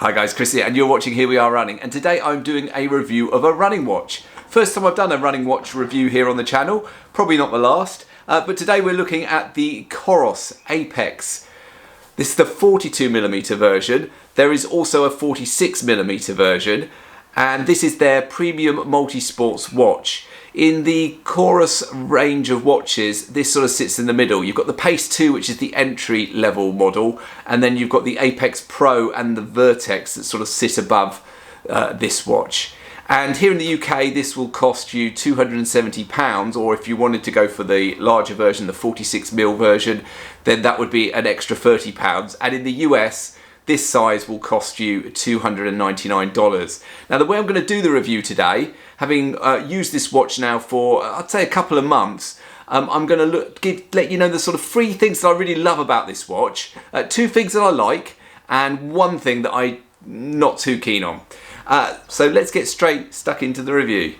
Hi guys, Chris here, and you're watching Here We Are Running, and today I'm doing a review of a running watch. First time I've done a running watch review here on the channel, probably not the last, but today we're looking at the Coros Apex. This is the 42mm version. There is also a 46mm version, and this is their premium multi-sports watch. In the Coros range of watches, this sort of sits in the middle. You've got the Pace 2, which is the entry level model, and then you've got the Apex Pro and the Vertex that sort of sit above this watch. And here in the UK, this will cost you £270, or if you wanted to go for the larger version, the 46mm version, then that would be an extra £30. And in the US, this size will cost you $299. Now, the way I'm going to do the review today, having used this watch now for, I'd say, a couple of months, I'm going to let you know the sort of 3 things that I really love about this watch, 2 things that I like, and 1 thing that I'm not too keen on. So let's get stuck into the review.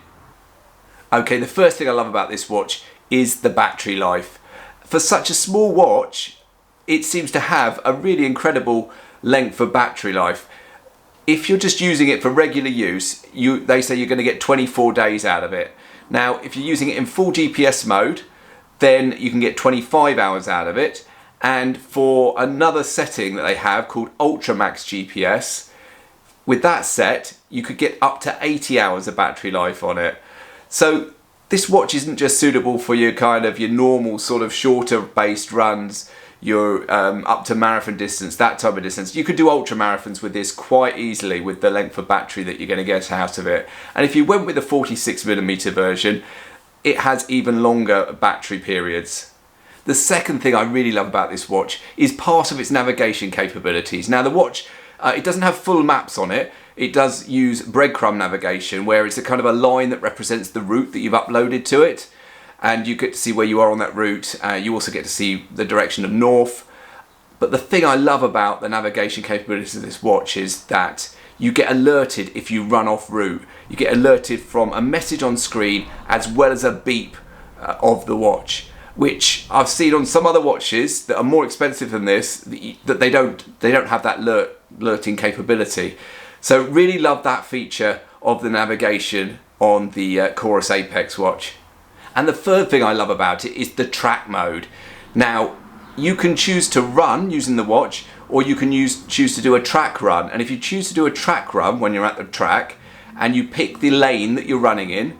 Okay, the first thing I love about this watch is the battery life. For such a small watch, it seems to have a really incredible length of battery life. If you're just using it for regular use, they say you're going to get 24 days out of it. Now, if you're using it in full GPS mode, then you can get 25 hours out of it. And for another setting that they have called Ultra Max GPS, with that set, you could get up to 80 hours of battery life on it. So this watch isn't just suitable for your normal sort of shorter based runs, your up to marathon distance, that type of distance. You could do ultra marathons with this quite easily with the length of battery that you're going to get out of it. And if you went with the 46mm version, it has even longer battery periods. The second thing I really love about this watch is part of its navigation capabilities. Now, the watch, it doesn't have full maps on it. It does use breadcrumb navigation, where it's a kind of a line that represents the route that you've uploaded to it. And you get to see where you are on that route. You also get to see the direction of north. But the thing I love about the navigation capabilities of this watch is that you get alerted if you run off route. You get alerted from a message on screen as well as a beep of the watch, which I've seen on some other watches that are more expensive than this, that they don't have that alerting capability. So really love that feature of the navigation on the Coros Apex watch. And the third thing I love about it is the track mode. Now, you can choose to run using the watch, or you can choose to do a track run. And if you choose to do a track run when you're at the track, and you pick the lane that you're running in,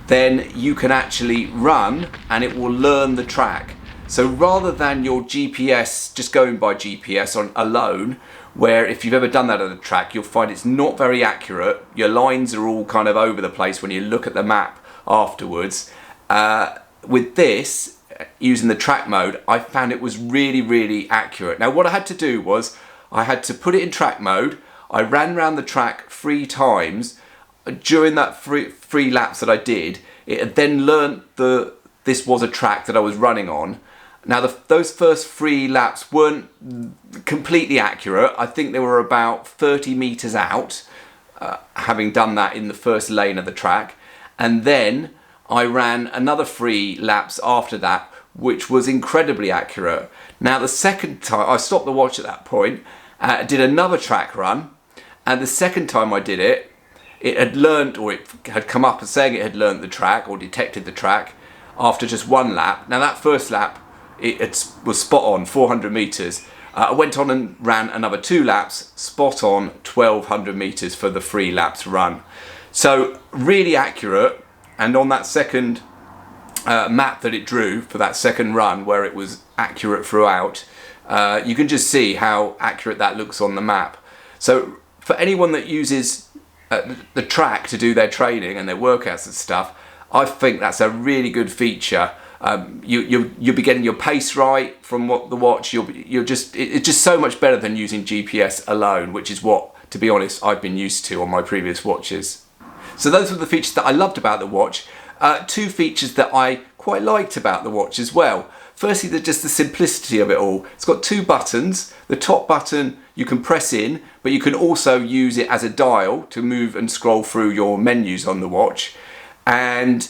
then you can actually run and it will learn the track. So rather than your GPS, just going by GPS alone, where if you've ever done that at a track, you'll find it's not very accurate. Your lines are all kind of over the place when you look at the map afterwards. With this, using the track mode, I found it was really, really accurate. Now, what I had to do was I had to put it in track mode. I ran around the track 3 times. During that three laps that I did, it had then learnt this was a track that I was running on. Now, those first 3 laps weren't completely accurate. I think they were about 30 meters out, having done that in the first lane of the track. And then I ran another 3 laps after that, which was incredibly accurate. Now, the second time, I stopped the watch at that point, did another track run, and the second time I did it, it had learnt, or it had come up as saying it had learnt the track, or detected the track, after just 1 lap. Now, that first lap, it was spot on, 400 meters. I went on and ran another 2 laps, spot on 1,200 meters for the 3 laps run. So, really accurate. And on that second map that it drew for that second run, where it was accurate throughout, you can just see how accurate that looks on the map. So for anyone that uses the track to do their training and their workouts and stuff, I think that's a really good feature. You'll be getting your pace right from the watch. It's just so much better than using GPS alone, which is what, to be honest, I've been used to on my previous watches. So those were the features that I loved about the watch. 2 features that I quite liked about the watch as well. Firstly, just the simplicity of it all. It's got 2 buttons. The top button you can press in, but you can also use it as a dial to move and scroll through your menus on the watch. And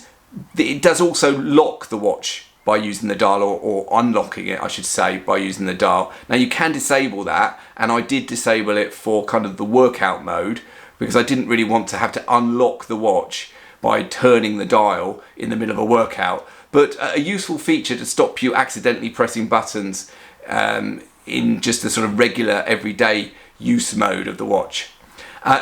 it does also lock the watch by using the dial, or unlocking it, I should say, by using the dial. Now you can disable that, and I did disable it for kind of the workout mode, because I didn't really want to have to unlock the watch by turning the dial in the middle of a workout. But a useful feature to stop you accidentally pressing buttons in just the sort of regular everyday use mode of the watch.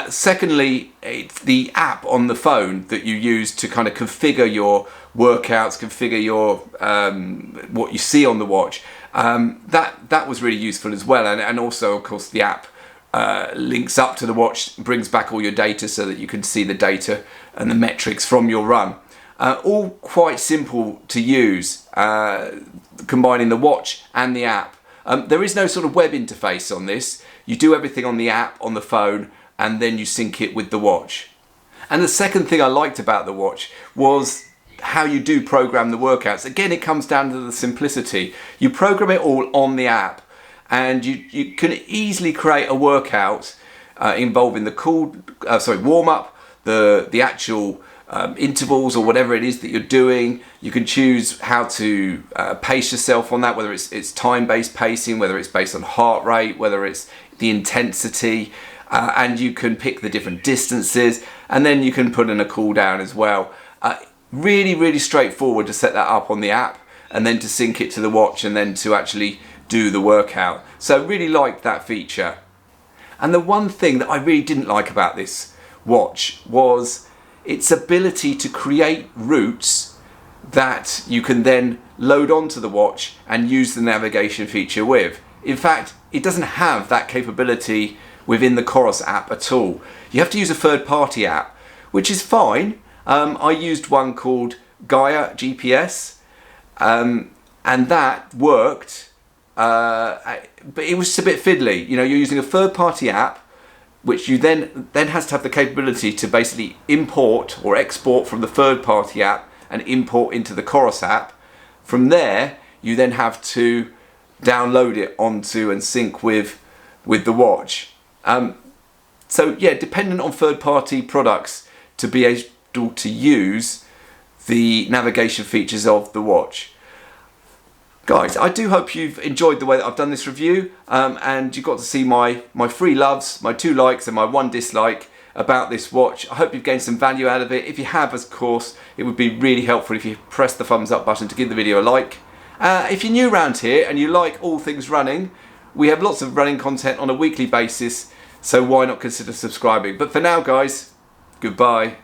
Secondly, it's the app on the phone that you use to kind of configure your workouts, configure your what you see on the watch. That was really useful as well, and also of course the app links up to the watch, brings back all your data so that you can see the data and the metrics from your run. All quite simple to use, combining the watch and the app. There is no sort of web interface on this. You do everything on the app, on the phone, and then you sync it with the watch. And the second thing I liked about the watch was how you do program the workouts. Again, it comes down to the simplicity. You program it all on the app, and you can easily create a workout involving the warm-up, the actual intervals or whatever it is that you're doing. You can choose how to pace yourself on that, whether it's time-based pacing, whether it's based on heart rate, whether it's the intensity, and you can pick the different distances, and then you can put in a cool down as well. Really straightforward to set that up on the app, and then to sync it to the watch, and then to actually do the workout. So really liked that feature. And the one thing that I really didn't like about this watch was its ability to create routes that you can then load onto the watch and use the navigation feature with. In fact, it doesn't have that capability within the Coros app at all. You have to use a third-party app, which is fine. I used one called Gaia GPS, and that worked. But it was just a bit fiddly. You know, you're using a third-party app, which you then has to have the capability to basically import or export from the third-party app and import into the Coros app. From there, you then have to download it onto and sync with the watch. So yeah, dependent on third-party products to be able to use the navigation features of the watch. Guys, I do hope you've enjoyed the way that I've done this review, and you got to see my 3 loves, my 2 likes and my 1 dislike about this watch. I hope you've gained some value out of it. If you have, of course, it would be really helpful if you press the thumbs up button to give the video a like. If you're new around here and you like all things running, we have lots of running content on a weekly basis, so why not consider subscribing? But for now, guys, goodbye.